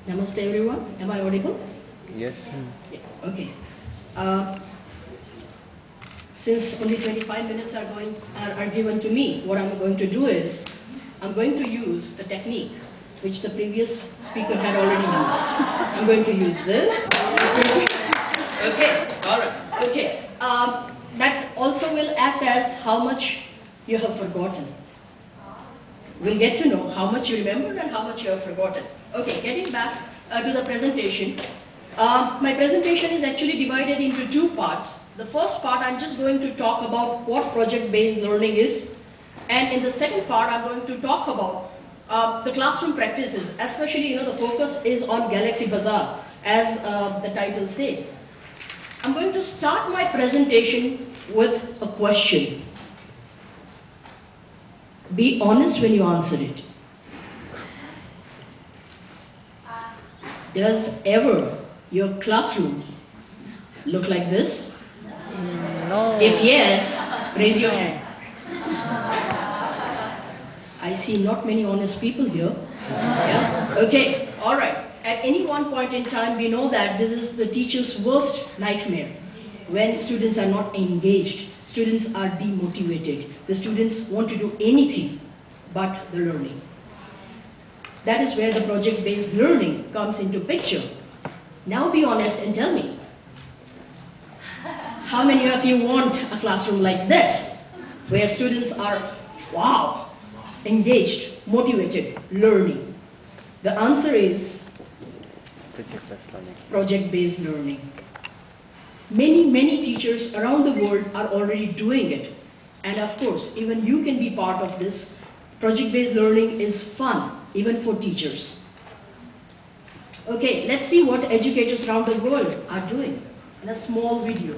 Namaste everyone. Am I audible? Yes. Yeah. Okay. Uh, since only 25 minutes are given to me, what I'm going to do is I'm going to use a technique which the previous speaker had already used. I'm going to use this. Okay. All right. Okay. That also will act as how much you have forgotten. We'll get to know how much you remembered and how much you have forgotten. Okay, getting back to the presentation. My presentation is actually divided into two parts. The first part, I'm just going to talk about what project-based learning is. And in the second part, I'm going to talk about the classroom practices, especially, the focus is on Galaxy Bazaar, as the title says. I'm going to start my presentation with a question. Be honest when you answer it. Does ever your classroom look like this? No. If yes, raise your hand. I see not many honest people here. Yeah? Okay, all right. At any one point in time, we know that this is the teacher's worst nightmare. When students are not engaged, students are demotivated. The students want to do anything but the learning. That is where the project-based learning comes into picture. Now be honest and tell me, how many of you want a classroom like this, where students are, wow, engaged, motivated, learning? The answer is project-based learning. Many teachers around the world are already doing it. And of course, even you can be part of this. Project-based learning is fun, even for teachers. Okay, let's see what educators around the world are doing in a small video.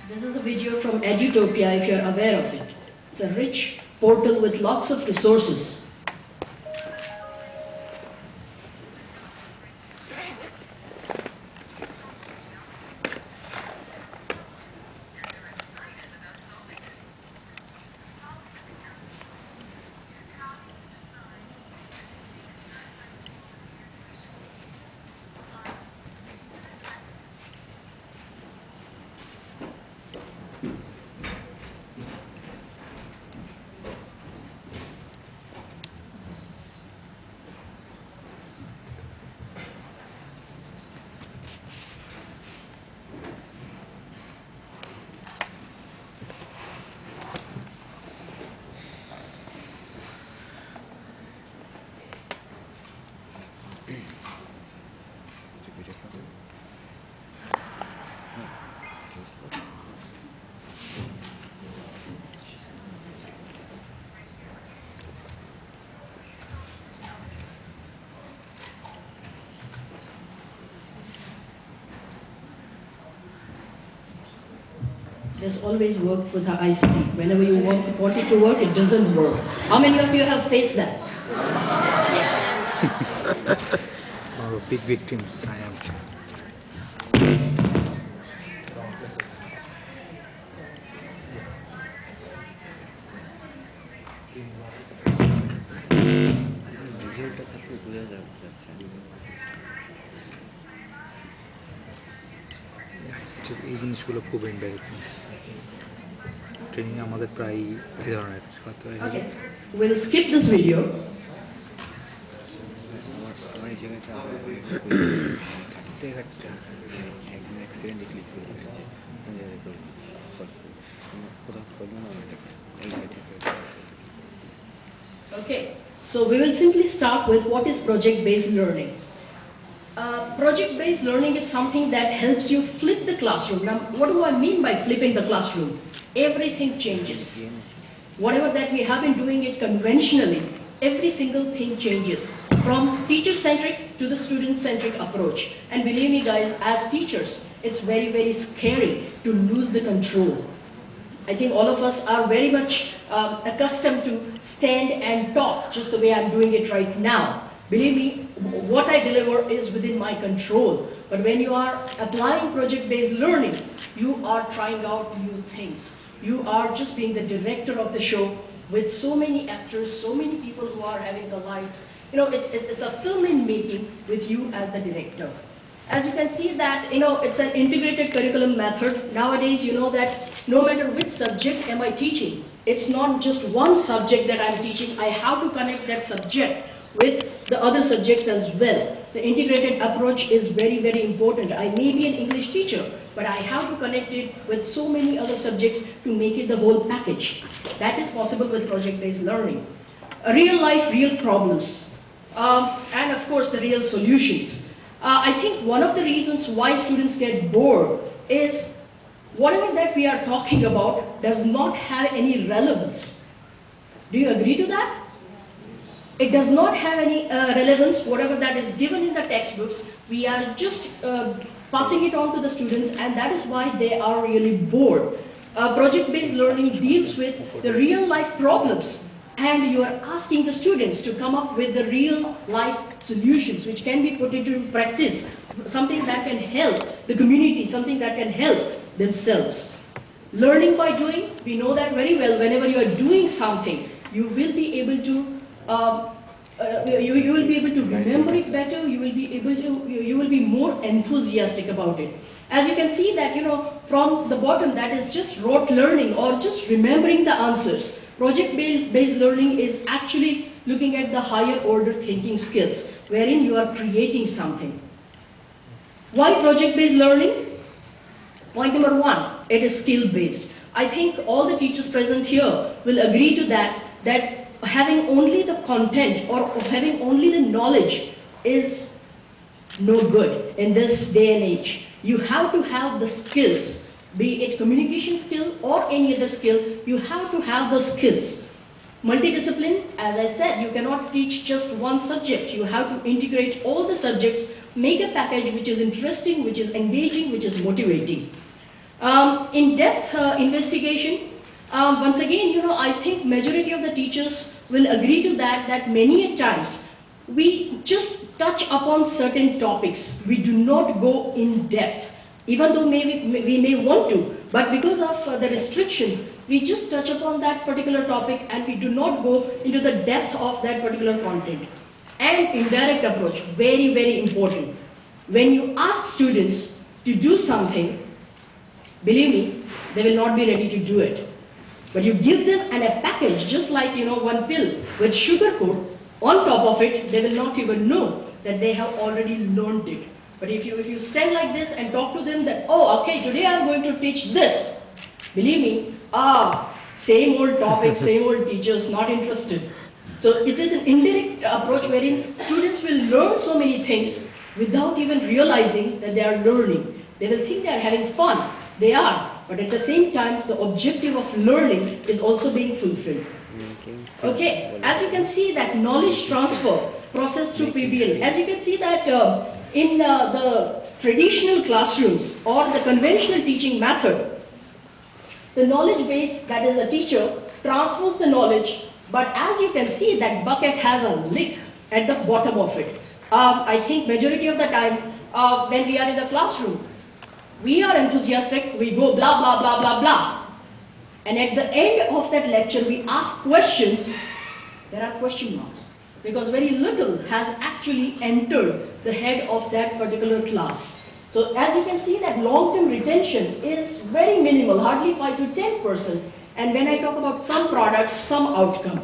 This is a video from Edutopia, if you're aware of it. It's a rich portal with lots of resources. There's always work with the ICT. Whenever you want it to work, it doesn't work. How many of you have faced that? Oh, big victims, I am. এই জিনিসগুলো খুব embarrassing training আমাদের প্রায় এই ধরনের কথা হয় Okay, we'll skip this video. Okay, so we will simply start with what is project-based learning. Project-based learning is something that helps you flip the classroom. Now, what do I mean by flipping the classroom? Everything changes. Whatever that we have been doing it conventionally, every single thing changes. From teacher-centric to the student-centric approach. And believe me guys, as teachers, it's very scary to lose the control. I think all of us are very much accustomed to stand and talk just the way I'm doing it right now. Believe me, what I deliver is within my control. But when you are applying project-based learning, you are trying out new things. You are just being the director of the show with so many actors, so many people who are having the lights. You know, it's a film in making with you as the director. As you can see that, you know, it's an integrated curriculum method. Nowadays, you know that no matter which subject am I teaching, it's not just one subject that I'm teaching. I have to connect that subject with the other subjects as well. The integrated approach is very, very important. I may be an English teacher, but I have to connect it with so many other subjects to make it the whole package. That is possible with project-based learning. Real life, real problems, and of course the real solutions. I think one of the reasons why students get bored is whatever that we are talking about does not have any relevance. Do you agree to that? It does not have any relevance, whatever that is given in the textbooks. We are just passing it on to the students, and that is why they are really bored. Project-based learning deals with the real-life problems, and you are asking the students to come up with the real-life solutions which can be put into practice, something that can help the community, something that can help themselves. Learning by doing, we know that very well. Whenever you are doing something, you will be able to you will be able to remember it better. You will be more enthusiastic about it. As you can see that, you know, from the bottom, that is just rote learning or just remembering the answers. Project-based learning is actually looking at the higher order thinking skills, wherein you are creating something. Why project-based learning? Point number one, it is skill-based. I think all the teachers present here will agree to that having only the content or having only the knowledge is no good in this day and age. You have to have the skills, be it communication skill or any other skill, you have to have the skills. Multidiscipline, as I said, you cannot teach just one subject. You have to integrate all the subjects, make a package which is interesting, which is engaging, which is motivating. In-depth investigation, once again, you know, I think majority of the teachers will agree to that many a times we just touch upon certain topics. We do not go in depth, even though we may want to, but because of the restrictions, we just touch upon that particular topic and we do not go into the depth of that particular content. And indirect approach, very, very important. When you ask students to do something, believe me, they will not be ready to do it. But you give them a package, just like, you know, one pill with sugar coat on top of it, they will not even know that they have already learned it. But if you stand like this and talk to them that, oh, okay, today I'm going to teach this, believe me, same old topic, same old teachers, not interested. So it is an indirect approach wherein students will learn so many things without even realizing that they are learning. They will think they are having fun. They are. But at the same time, the objective of learning is also being fulfilled. Okay, as you can see that knowledge transfer processed through PBL. As you can see that in the traditional classrooms or the conventional teaching method, the knowledge base, that is a teacher, transfers the knowledge, but as you can see that bucket has a leak at the bottom of it. I think majority of the time when we are in the classroom, we are enthusiastic, we go blah, blah, blah, blah, blah. And at the end of that lecture, we ask questions, there are question marks. Because very little has actually entered the head of that particular class. So as you can see that long-term retention is very minimal, hardly 5 to 10%. And when I talk about some product, some outcome.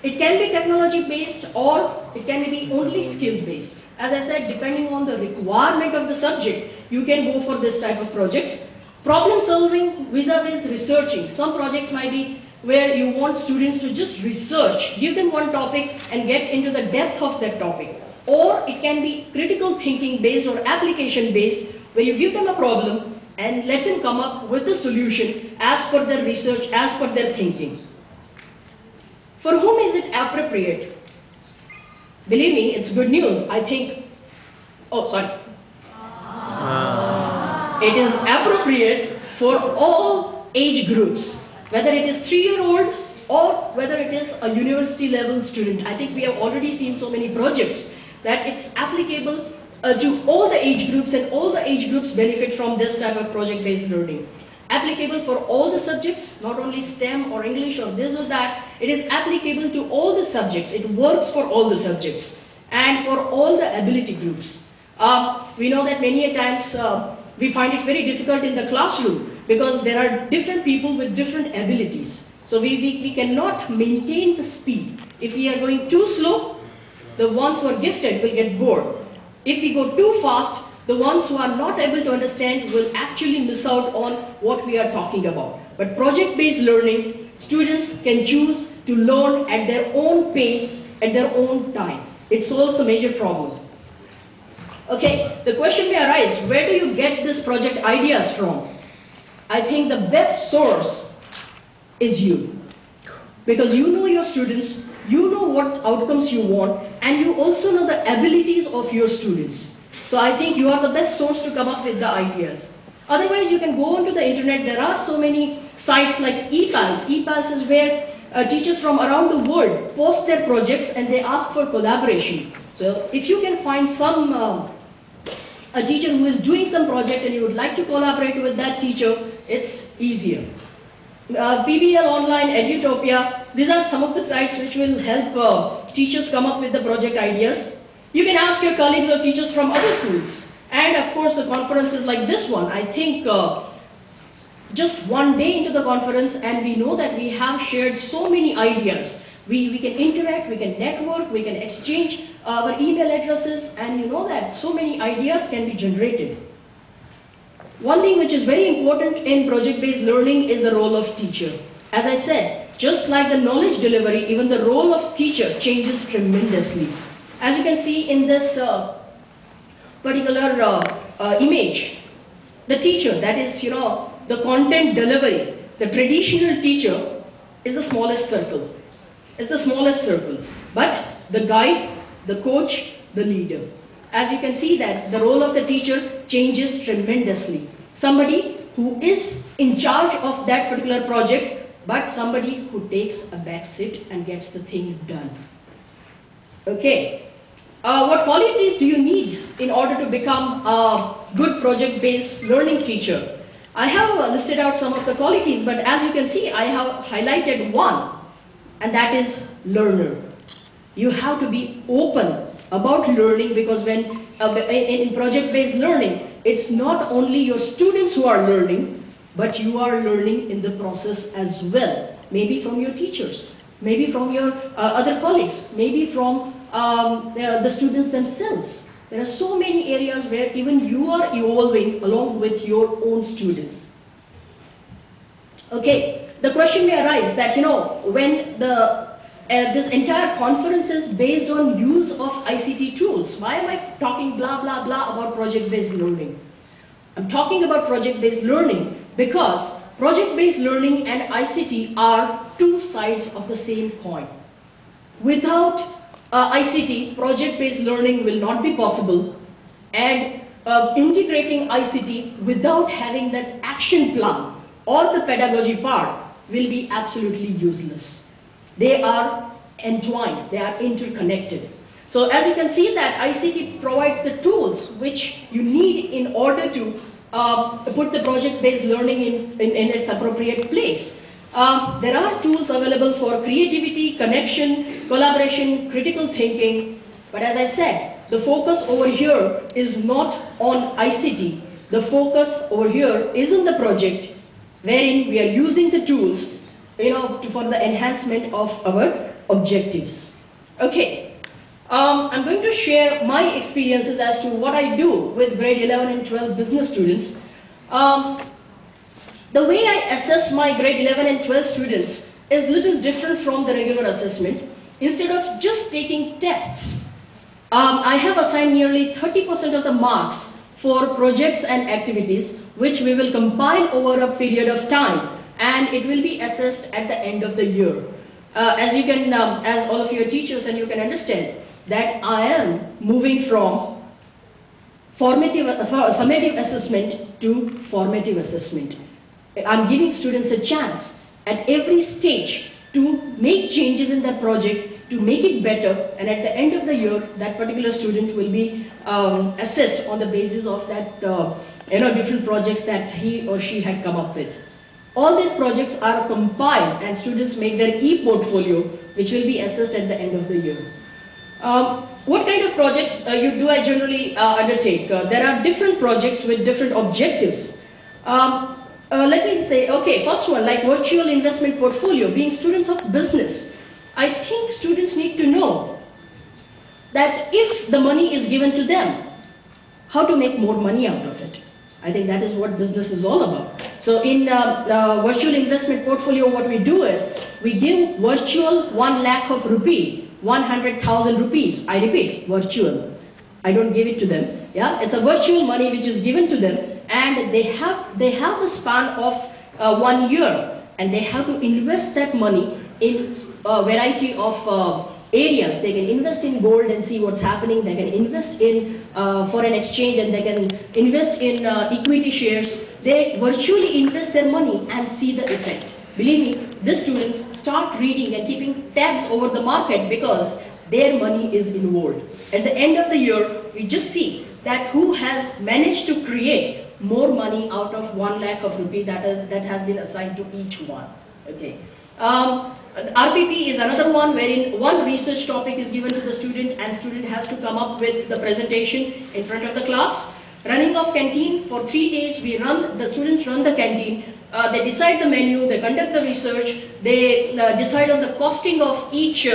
It can be technology-based or it can be only skill-based. As I said, depending on the requirement of the subject, you can go for this type of projects. Problem solving vis-a-vis researching. Some projects might be where you want students to just research, give them one topic and get into the depth of that topic. Or it can be critical thinking based or application based, where you give them a problem and let them come up with the solution as per their research, as per their thinking. For whom is it appropriate? Believe me, it's good news. I think, it is appropriate for all age groups, whether it is 3-year-old, or whether it is a university level student. I think we have already seen so many projects that it's applicable to all the age groups, and all the age groups benefit from this type of project-based learning. Applicable for all the subjects, not only STEM or English or this or that, it is applicable to all the subjects. It works for all the subjects and for all the ability groups. We know that many a times we find it very difficult in the classroom because there are different people with different abilities. So we cannot maintain the speed. If we are going too slow, the ones who are gifted will get bored. If we go too fast, the ones who are not able to understand will actually miss out on what we are talking about. But project-based learning, students can choose to learn at their own pace, at their own time. It solves the major problem. Okay, the question may arise, where do you get these project ideas from? I think the best source is you. Because you know your students, you know what outcomes you want, and you also know the abilities of your students. So I think you are the best source to come up with the ideas. Otherwise, you can go onto the internet. There are so many sites like ePals. ePals is where teachers from around the world post their projects and they ask for collaboration. So if you can find some a teacher who is doing some project and you would like to collaborate with that teacher, it's easier. PBL Online, Edutopia, these are some of the sites which will help teachers come up with the project ideas. You can ask your colleagues or teachers from other schools. And of course, the conferences like this one, I think just one day into the conference and we know that we have shared so many ideas. We can interact, we can network, we can exchange our email addresses, and you know that so many ideas can be generated. One thing which is very important in project-based learning is the role of teacher. As I said, just like the knowledge delivery, even the role of teacher changes tremendously. As you can see in this particular image, the teacher, that is, the content delivery, the traditional teacher is the smallest circle. It's the smallest circle. But the guide, the coach, the leader. As you can see that the role of the teacher changes tremendously. Somebody who is in charge of that particular project, but somebody who takes a back seat and gets the thing done. Okay. What qualities do you need in order to become a good project-based learning teacher? I have listed out some of the qualities, but as you can see, I have highlighted one, and that is learner. You have to be open about learning, because when in project-based learning, it's not only your students who are learning, but you are learning in the process as well. Maybe from your teachers, maybe from your other colleagues, maybe from the students themselves. There are so many areas where even you are evolving along with your own students. Okay, the question may arise that, when this entire conference is based on use of ICT tools, why am I talking blah, blah, blah about project-based learning? I'm talking about project-based learning because project-based learning and ICT are two sides of the same coin. Without ICT, project-based learning will not be possible, and integrating ICT without having that action plan or the pedagogy part will be absolutely useless. They are entwined, they are interconnected. So as you can see that ICT provides the tools which you need in order to put the project-based learning in its appropriate place. There are tools available for creativity, connection, collaboration, critical thinking. But as I said, the focus over here is not on ICT. The focus over here is on the project, wherein we are using the tools for the enhancement of our objectives. Okay, I'm going to share my experiences as to what I do with grade 11 and 12 business students. The way I assess my grade 11 and 12 students is little different from the regular assessment. Instead of just taking tests, I have assigned nearly 30% of the marks for projects and activities, which we will compile over a period of time, and it will be assessed at the end of the year. As you can, as all of you are teachers, and you can understand that I am moving from summative assessment to formative assessment. I'm giving students a chance at every stage to make changes in that project, to make it better, and at the end of the year, that particular student will be assessed on the basis of that different projects that he or she had come up with. All these projects are compiled and students make their e-portfolio, which will be assessed at the end of the year. What kind of projects do I generally undertake? There are different projects with different objectives. Let me say, okay, first one, like virtual investment portfolio, being students of business. I think students need to know that if the money is given to them, how to make more money out of it. I think that is what business is all about. So in virtual investment portfolio, what we do is, we give virtual 1 lakh of rupee, 100,000 rupees. I repeat, virtual. I don't give it to them. Yeah, it's a virtual money which is given to them, and they have the span of 1 year, and they have to invest that money in a variety of areas. They can invest in gold and see what's happening. They can invest in foreign exchange, and they can invest in equity shares. They virtually invest their money and see the effect. Believe me, these students start reading and keeping tabs over the market because their money is involved. At the end of the year, we just see that who has managed to create more money out of 1 lakh of rupee that has been assigned to each one. Okay. RPP is another one wherein one research topic is given to the student, and student has to come up with the presentation in front of the class. Running of canteen for 3 days, the students run the canteen. They decide the menu, they conduct the research, they decide on the costing of each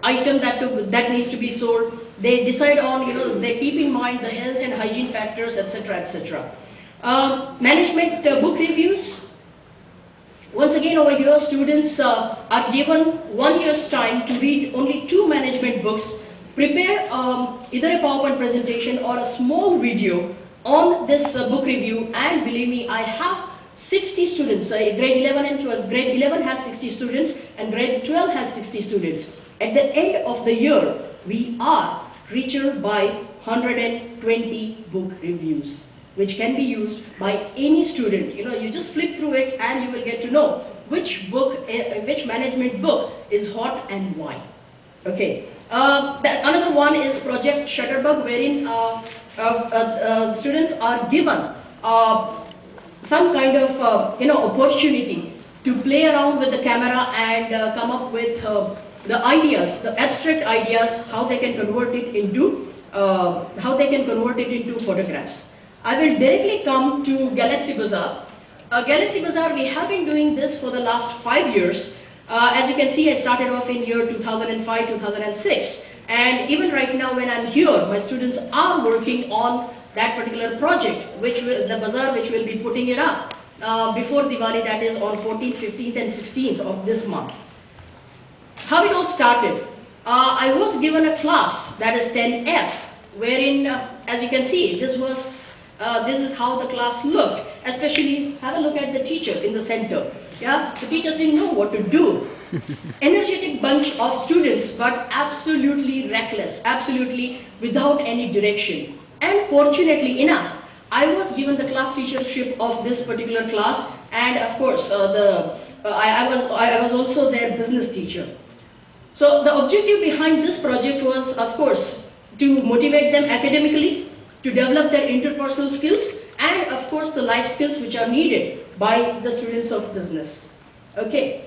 item that needs to be sold. They decide on, they keep in mind the health and hygiene factors, etc., etc. Management book reviews. Once again, over here, students are given 1 year's time to read only 2 management books, prepare either a PowerPoint presentation or a small video on this book review, and believe me, I have 60 students, grade 11 and 12. Grade 11 has 60 students and grade 12 has 60 students. At the end of the year, we are richer by 120 book reviews, which can be used by any student. You just flip through it and you will get to know which management book is hot and why. Okay. Another one is Project Shutterbug, wherein students are given some kind of opportunity to play around with the camera and come up with the ideas, the abstract ideas, how they can convert it into photographs. I will directly come to Galaxy Bazaar. Galaxy Bazaar, we have been doing this for the last 5 years. As you can see, I started off in year 2005, 2006. And even right now when I'm here, my students are working on that particular project, the bazaar, which will be putting it up before Diwali, that is on 14th, 15th and 16th of this month. How it all started? I was given a class, that is 10F, wherein, as you can see, this is how the class looked. Especially, have a look at the teacher in the center. Yeah, the teachers didn't know what to do. Energetic bunch of students, but absolutely reckless, absolutely without any direction. And fortunately enough, I was given the class teachership of this particular class, and of course, I was also their business teacher. So the objective behind this project was, of course, to motivate them academically, to develop their interpersonal skills, and of course the life skills which are needed by the students of business. Okay.